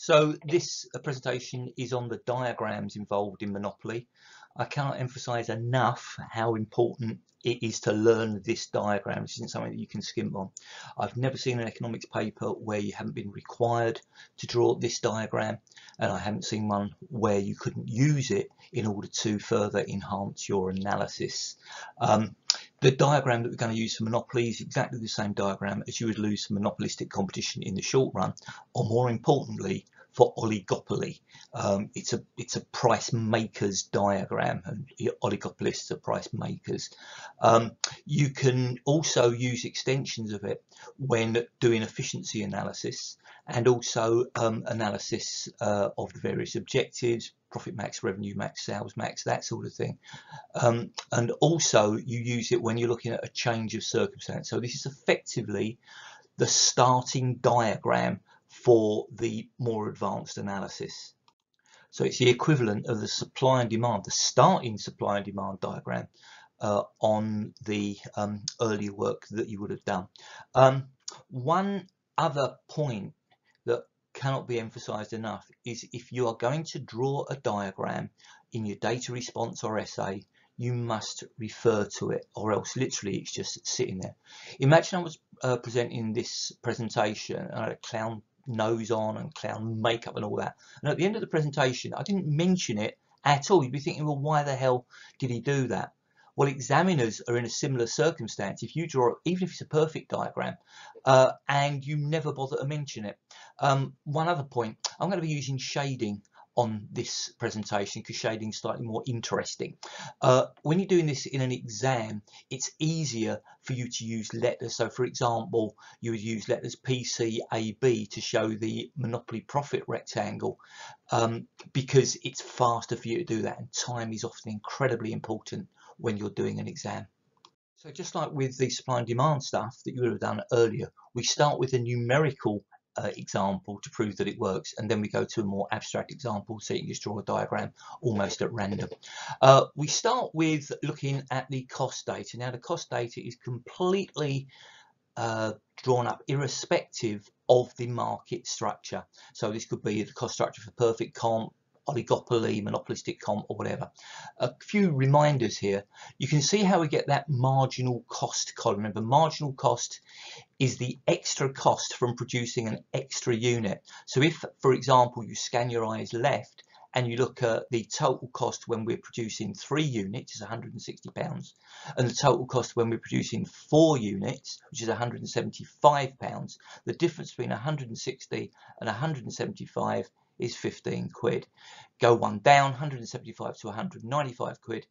So this presentation is on the diagrams involved in monopoly. I cannot emphasize enough how important it is to learn this diagram. This isn't something that you can skim on. I've never seen an economics paper where you haven't been required to draw this diagram, and I haven't seen one where you couldn't use it in order to further enhance your analysis. The diagram that we're going to use for monopoly is exactly the same diagram as you would lose for monopolistic competition in the short run, or more importantly, for oligopoly. It's a price makers diagram, and oligopolists are price makers. You can also use extensions of it when doing efficiency analysis, and also analysis of the various objectives, profit max, revenue max, sales max, that sort of thing. And also you use it when you're looking at a change of circumstance. So this is effectively the starting diagram for the more advanced analysis. So it's the equivalent of the supply and demand, the starting supply and demand diagram on the earlier work that you would have done. One other point that cannot be emphasized enough is if you are going to draw a diagram in your data response or essay, you must refer to it, or else literally it's just sitting there. Imagine I was presenting this presentation and I had a clown nose on and clown makeup and all that, and at the end of the presentation I didn't mention it at all. You'd be thinking, well, why the hell did he do that? Well, examiners are in a similar circumstance. If you draw, even if it's a perfect diagram, and you never bother to mention it. One other point, I'm going to be using shading on this presentation because shading is slightly more interesting. When you're doing this in an exam, it's easier for you to use letters. So for example, you would use letters P, C, A, B to show the monopoly profit rectangle, because it's faster for you to do that, and time is often incredibly important when you're doing an exam. So just like with the supply and demand stuff that you would have done earlier, we start with a numerical example to prove that it works, and then we go to a more abstract example so you can just draw a diagram almost at random. We start with looking at the cost data. Now the cost data is completely drawn up irrespective of the market structure. So this could be the cost structure for perfect comp, oligopoly, monopolistic comp, or whatever. A few reminders here. You can see how we get that marginal cost column. Remember, marginal cost is the extra cost from producing an extra unit. So if, for example, you scan your eyes left and you look at the total cost when we're producing 3 units is £160, and the total cost when we're producing 4 units, which is £175, the difference between 160 and 175 is 15 quid. Go one down, 175 to 195 quid,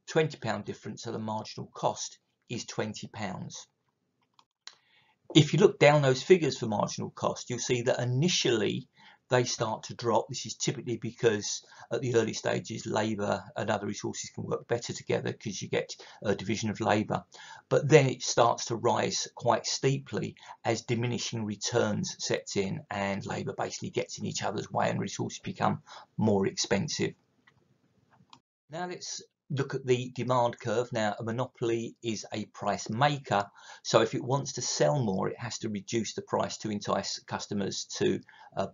£20 difference, so the marginal cost is £20. If you look down those figures for marginal cost, you'll see that initially they start to drop. This is typically because at the early stages labour and other resources can work better together because you get a division of labour, but then it starts to rise quite steeply as diminishing returns sets in and labour basically gets in each other's way and resources become more expensive. Now let's look at the demand curve. Now a monopoly is a price maker, so if it wants to sell more it has to reduce the price to entice customers to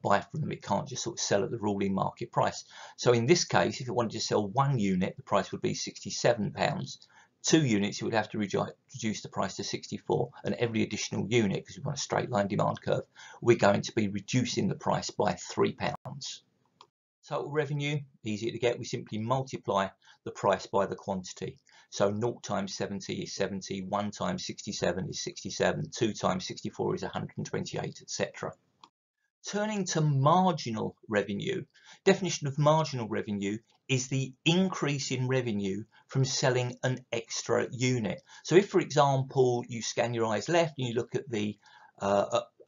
buy from them. It can't just sort of sell at the ruling market price. So in this case, if it wanted to sell 1 unit, the price would be £67. 2 units, it would have to reduce the price to 64, and every additional unit, because we want a straight line demand curve, we're going to be reducing the price by £3. Total revenue, easy to get. We simply multiply the price by the quantity. So 0 times 70 is 70, 1 times 67 is 67, 2 times 64 is 128, etc. Turning to marginal revenue, definition of marginal revenue is the increase in revenue from selling an extra unit. So if, for example, you scan your eyes left and you look at the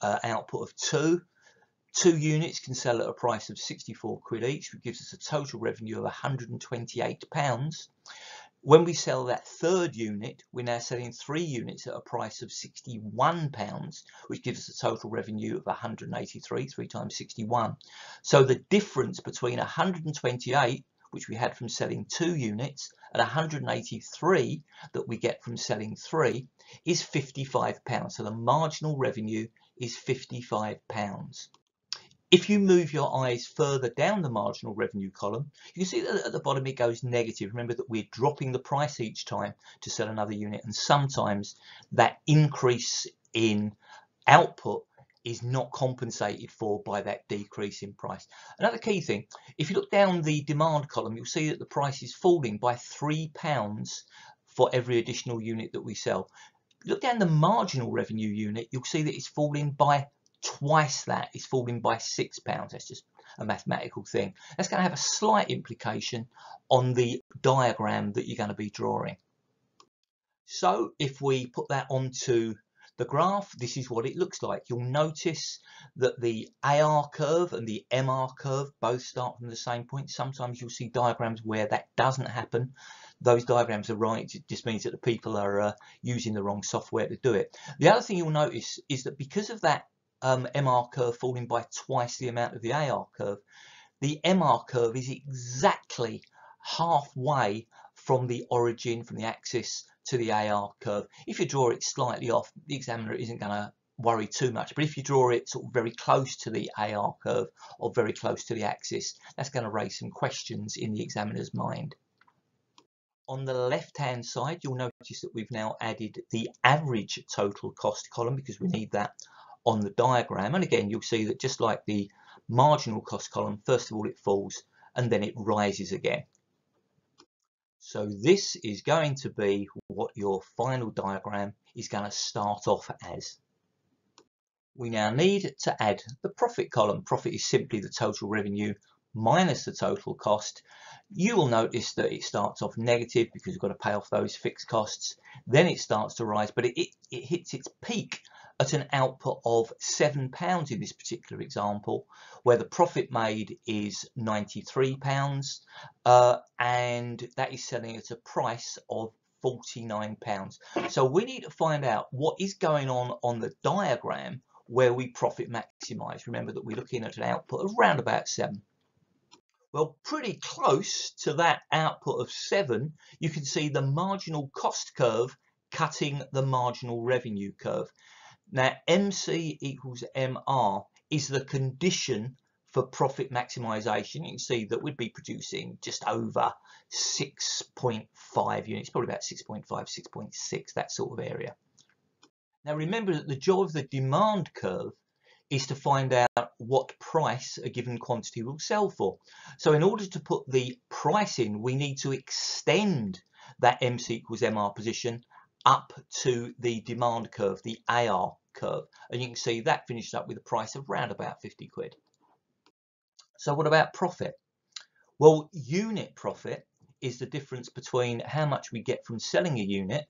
output of 2 units can sell at a price of 64 quid each, which gives us a total revenue of £128. When we sell that 3rd unit, we're now selling 3 units at a price of £61, which gives us a total revenue of 183, 3 times 61. So the difference between 128, which we had from selling 2 units, and 183 that we get from selling 3, is £55. So the marginal revenue is £55. If you move your eyes further down the marginal revenue column, you can see that at the bottom it goes negative. Remember that we're dropping the price each time to sell another unit, and sometimes that increase in output is not compensated for by that decrease in price. Another key thing, if you look down the demand column, you'll see that the price is falling by £3 for every additional unit that we sell. Look down the marginal revenue unit, you'll see that it's falling by twice that. It's falling by £6. That's just a mathematical thing. That's going to have a slight implication on the diagram that you're going to be drawing. So if we put that onto the graph, this is what it looks like. You'll notice that the AR curve and the MR curve both start from the same point. Sometimes you'll see diagrams where that doesn't happen. Those diagrams are right. It just means that the people are using the wrong software to do it. The other thing you'll notice is that because of that MR curve falling by twice the amount of the AR curve, the MR curve is exactly halfway from the origin, from the axis to the AR curve. If you draw it slightly off, the examiner isn't going to worry too much, but if you draw it sort of very close to the AR curve or very close to the axis, that's going to raise some questions in the examiner's mind. On the left hand side, you'll notice that we've now added the average total cost column because we need that on the diagram. And again, you'll see that just like the marginal cost column, first of all it falls and then it rises again. So this is going to be what your final diagram is going to start off as. We now need to add the profit column. Profit is simply the total revenue minus the total cost. You will notice that it starts off negative because we've got to pay off those fixed costs. Then it starts to rise, but it hits its peak at an output of £7 in this particular example, where the profit made is £93, and that is selling at a price of £49. So we need to find out what is going on the diagram where we profit maximize. Remember that we're looking at an output of around about 7. Well, pretty close to that output of 7, you can see the marginal cost curve cutting the marginal revenue curve. Now, MC equals MR is the condition for profit maximization. You can see that we'd be producing just over 6.5 units, probably about 6.5, 6.6, that sort of area. Now, remember that the job of the demand curve is to find out what price a given quantity will sell for. So in order to put the price in, we need to extend that MC equals MR position up to the demand curve, the AR curve. And you can see that finished up with a price of around about 50 quid. So what about profit? Well, unit profit is the difference between how much we get from selling a unit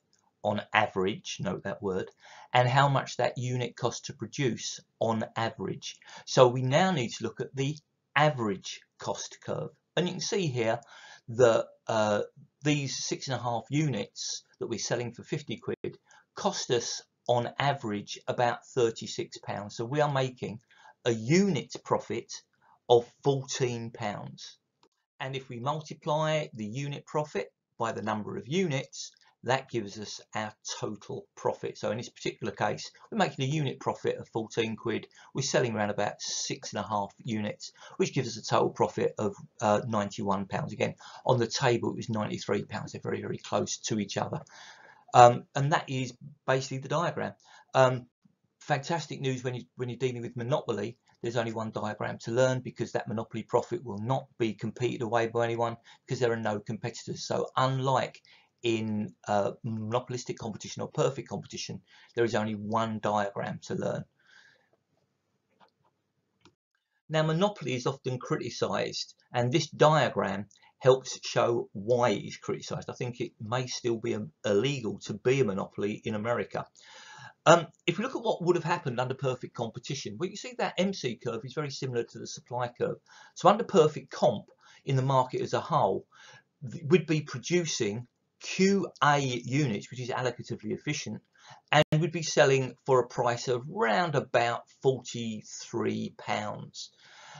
on average, note that word, and how much that unit costs to produce on average. So we now need to look at the average cost curve. And you can see here that these 6.5 units that we're selling for 50 quid cost us on average about £36. So we are making a unit profit of £14. And if we multiply the unit profit by the number of units, that gives us our total profit. So in this particular case, we're making a unit profit of 14 quid. We're selling around about 6.5 units, which gives us a total profit of £91. Again, on the table, it was £93. They're very, very close to each other. And that is basically the diagram. Fantastic news when you're dealing with monopoly. There's only one diagram to learn because that monopoly profit will not be competed away by anyone because there are no competitors. So unlike in monopolistic competition or perfect competition, there is only one diagram to learn. Now, monopoly is often criticised, and this diagram helps show why it is criticised. I think it may still be illegal to be a monopoly in America. If we look at what would have happened under perfect competition, well, you see that MC curve is very similar to the supply curve. So under perfect comp, in the market as a whole, we'd be producing QA units, which is allocatively efficient, and we'd be selling for a price of round about £43.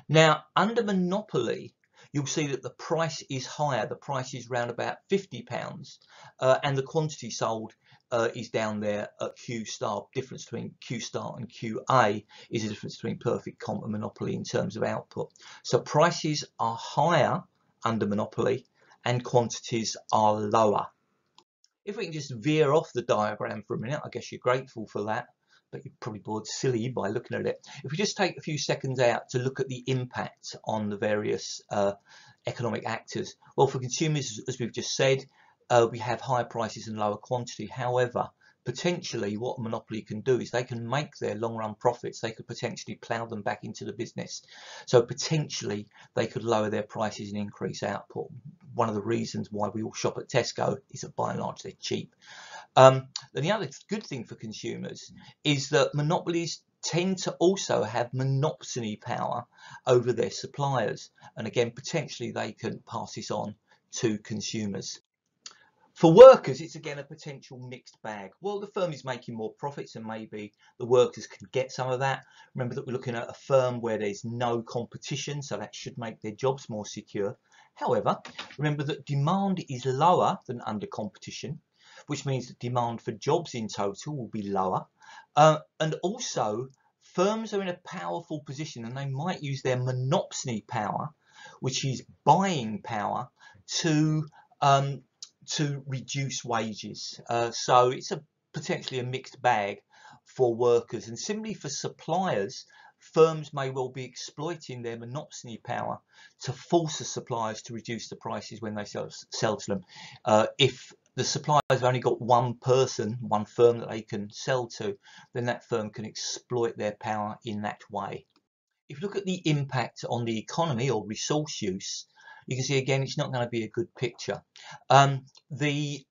Now, under monopoly, you'll see that the price is higher. The price is round about £50, and the quantity sold is down there at Q star. Difference between Q star and QA is the difference between perfect comp and monopoly in terms of output. So prices are higher under monopoly and quantities are lower. If we can just veer off the diagram for a minute, I guess you're grateful for that, but you're probably bored silly by looking at it. If we just take a few seconds out to look at the impact on the various economic actors. Well, for consumers, as we've just said, we have higher prices and lower quantity. However, potentially what a monopoly can do is they can make their long run profits. They could potentially plough them back into the business. So potentially they could lower their prices and increase output. One of the reasons why we all shop at Tesco is that by and large they're cheap. Then the other good thing for consumers is that monopolies tend to also have monopsony power over their suppliers. And again, potentially they can pass this on to consumers. For workers, it's again a potential mixed bag. Well, the firm is making more profits and maybe the workers can get some of that. Remember that we're looking at a firm where there's no competition, so that should make their jobs more secure. However, remember that demand is lower than under competition, which means that demand for jobs in total will be lower. And also, firms are in a powerful position and they might use their monopsony power, which is buying power, to reduce wages. So it's potentially a mixed bag for workers. And similarly for suppliers, firms may well be exploiting their monopsony power to force the suppliers to reduce the prices when they sell to them. If the suppliers have only got one person, one firm that they can sell to, then that firm can exploit their power in that way. If you look at the impact on the economy or resource use, you can see again it's not going to be a good picture. The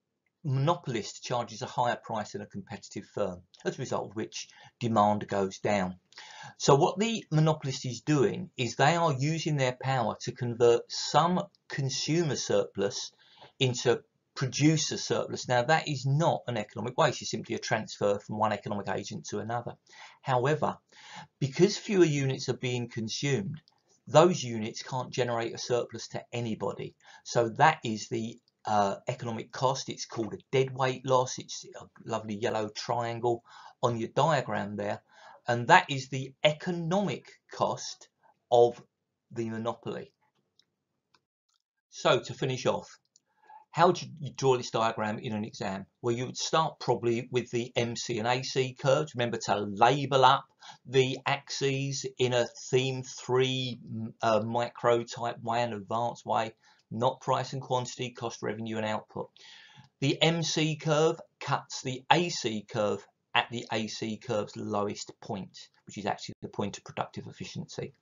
monopolist charges a higher price than a competitive firm, as a result of which demand goes down. So what the monopolist is doing is they are using their power to convert some consumer surplus into producer surplus. Now that is not an economic waste, it's simply a transfer from one economic agent to another. However, because fewer units are being consumed, those units can't generate a surplus to anybody. So that is the economic cost. It's called a deadweight loss. It's a lovely yellow triangle on your diagram there. And that is the economic cost of the monopoly. So to finish off, how would you draw this diagram in an exam? Well, you would start probably with the MC and AC curves. Remember to label up the axes in a theme 3 micro type way, an advanced way, not price and quantity, cost, revenue and output. The MC curve cuts the AC curve at the AC curve's lowest point, which is actually the point of productive efficiency.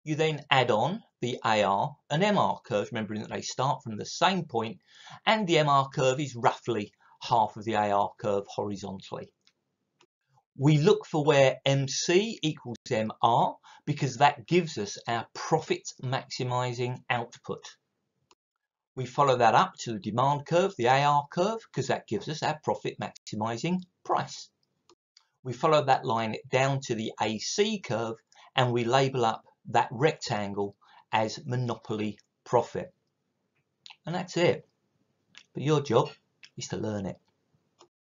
You then add on the AR and MR curves, remembering that they start from the same point, and the MR curve is roughly half of the AR curve horizontally. We look for where MC equals MR because that gives us our profit maximizing output. We follow that up to the demand curve, the AR curve, because that gives us our profit maximizing price. We follow that line down to the AC curve and we label up that rectangle as monopoly profit. And that's it. But your job is to learn it.